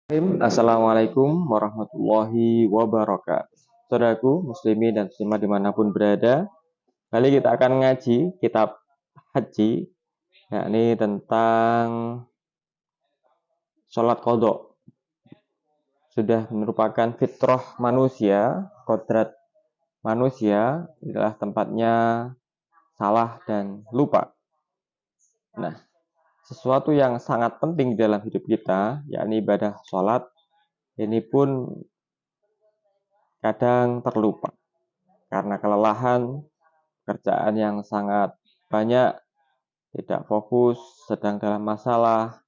Assalamualaikum warahmatullahi wabarakatuh. Saudaraku, muslimin dan muslimah dimanapun berada, kali kita akan ngaji kitab haji, yakni tentang sholat qodho. Sudah merupakan fitrah manusia, kodrat manusia, adalah tempatnya salah dan lupa. Nah, sesuatu yang sangat penting dalam hidup kita, yakni ibadah sholat, ini pun kadang terlupa karena kelelahan, pekerjaan yang sangat banyak, tidak fokus, sedang dalam masalah,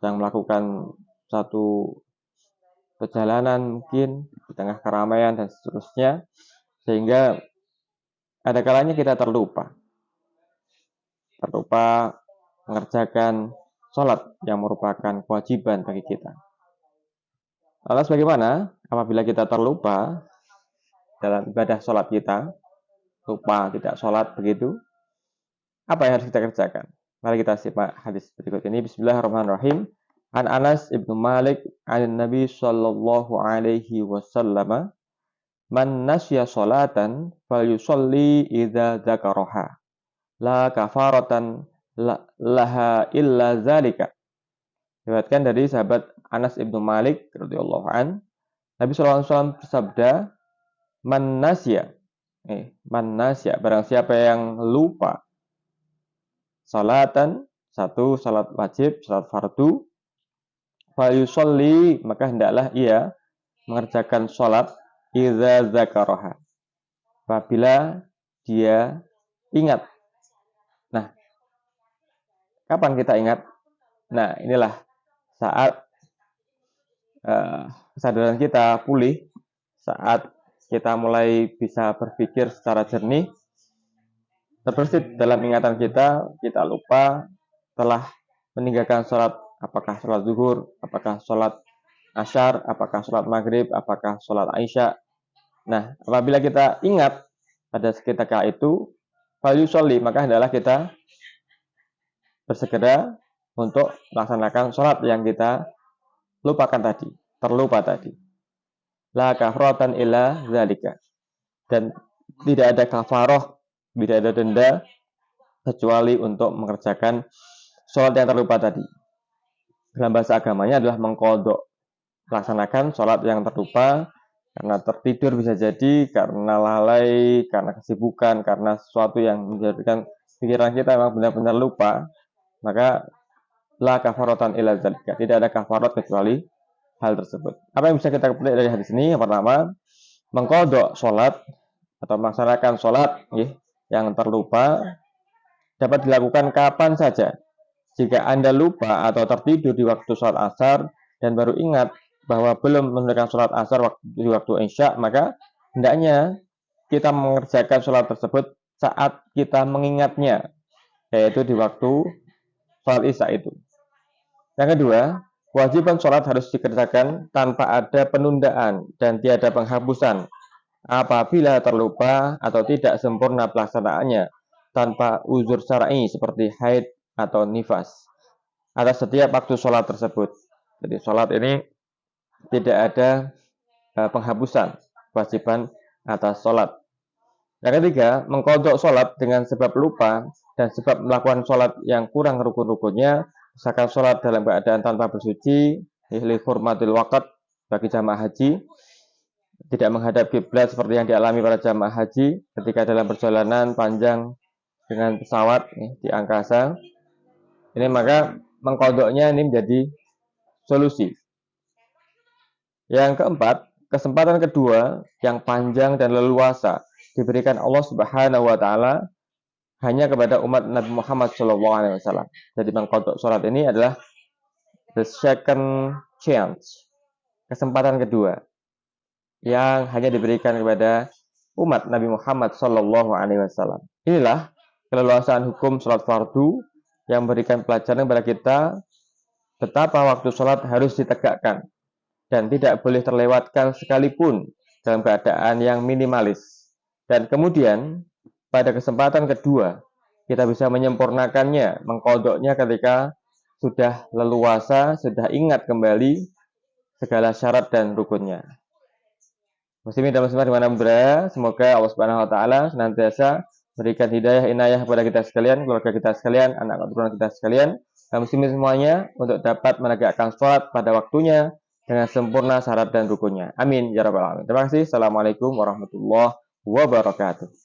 sedang melakukan satu perjalanan mungkin di tengah keramaian dan seterusnya, sehingga ada kalanya kita terlupa mengerjakan sholat yang merupakan kewajiban bagi kita. Lalu bagaimana apabila kita terlupa dalam ibadah sholat kita, lupa tidak sholat begitu? Apa yang harus kita kerjakan? Mari kita simak hadis berikut ini. Bismillahirrahmanirrahim. An Anas ibnu Malik an Nabi sallallahu alaihi wasallam, man nasya sholatan falyusolli idza dzakaraha, la kafaratan laha illa zalika. Diriwayatkan dari sahabat Anas ibnu Malik radhiyallahu an, Nabi sallallahu alaihi wasallam bersabda, man nasya, barang siapa yang lupa salatan, satu salat wajib, salat fardu, falyusolli, maka hendaklah ia mengerjakan salat idza dzakaraha, apabila dia ingat. Nah, kapan kita ingat? Nah, inilah saat kesadaran kita pulih, saat kita mulai bisa berpikir secara jernih, terbersit dalam ingatan kita lupa telah meninggalkan sholat, apakah sholat zuhur, apakah sholat asyar, apakah sholat maghrib, apakah sholat isya. Nah, apabila kita ingat pada seketika itu, falyusolli, maka hendaklah kita bersegera untuk melaksanakan sholat yang kita terlupa tadi. La kafratan illa zalika. Dan tidak ada kafaroh, tidak ada denda, kecuali untuk mengerjakan sholat yang terlupa tadi. Dalam bahasa agamanya adalah mengqadha, melaksanakan sholat yang terlupa karena tertidur, bisa jadi karena lalai, karena kesibukan, karena sesuatu yang menjadikan pikiran kita memang benar-benar lupa, maka la kafaratan illa zalika, tidak ada kafarat kecuali hal tersebut. Apa yang bisa kita petik dari hadis ini? Yang pertama, mengqadha sholat atau melaksanakan sholat yang terlupa dapat dilakukan kapan saja. Jika Anda lupa atau tertidur di waktu sholat asar dan baru ingat bahwa belum menunaikan sholat asar di waktu isya, maka hendaknya kita mengerjakan sholat tersebut saat kita mengingatnya, yaitu di waktu sholat isya itu. Yang kedua, kewajiban sholat harus dikerjakan tanpa ada penundaan dan tiada penghapusan apabila terlupa atau tidak sempurna pelaksanaannya tanpa uzur syar'i seperti haid atau nifas atas setiap waktu sholat tersebut. Jadi sholat ini tidak ada penghapusan kewajiban atas sholat. Yang ketiga, mengqadha sholat dengan sebab lupa dan sebab melakukan sholat yang kurang rukun-rukunnya, misalkan sholat dalam keadaan tanpa bersuci, li hurmatil waqt bagi jamaah haji, tidak menghadap kiblat seperti yang dialami para jamaah haji ketika dalam perjalanan panjang dengan pesawat di angkasa. Ini maka mengqadhanya ini menjadi solusi. Yang keempat, kesempatan kedua yang panjang dan leluasa diberikan Allah Subhanahu wa taala hanya kepada umat Nabi Muhammad SAW. Jadi mengqadha sholat ini adalah the second chance, kesempatan kedua yang hanya diberikan kepada umat Nabi Muhammad SAW. Inilah keleluasaan hukum sholat fardu yang memberikan pelajaran kepada kita betapa waktu sholat harus ditegakkan dan tidak boleh terlewatkan sekalipun dalam keadaan yang minimalis. Dan kemudian pada kesempatan kedua kita bisa menyempurnakannya, mengqadhanya ketika sudah leluasa, sudah ingat kembali segala syarat dan rukunnya. Muslimin dan muslimat dimana berada, semoga Allah Subhanahu Wa Taala senantiasa berikan hidayah inayah kepada kita sekalian, keluarga kita sekalian, anak keturunan kita sekalian, dan muslimin semuanya untuk dapat menegakkan sholat pada waktunya dengan sempurna syarat dan rukunnya. Amin ya rabbal alamin. Terima kasih. Assalamualaikum warahmatullahi wabarakatuh.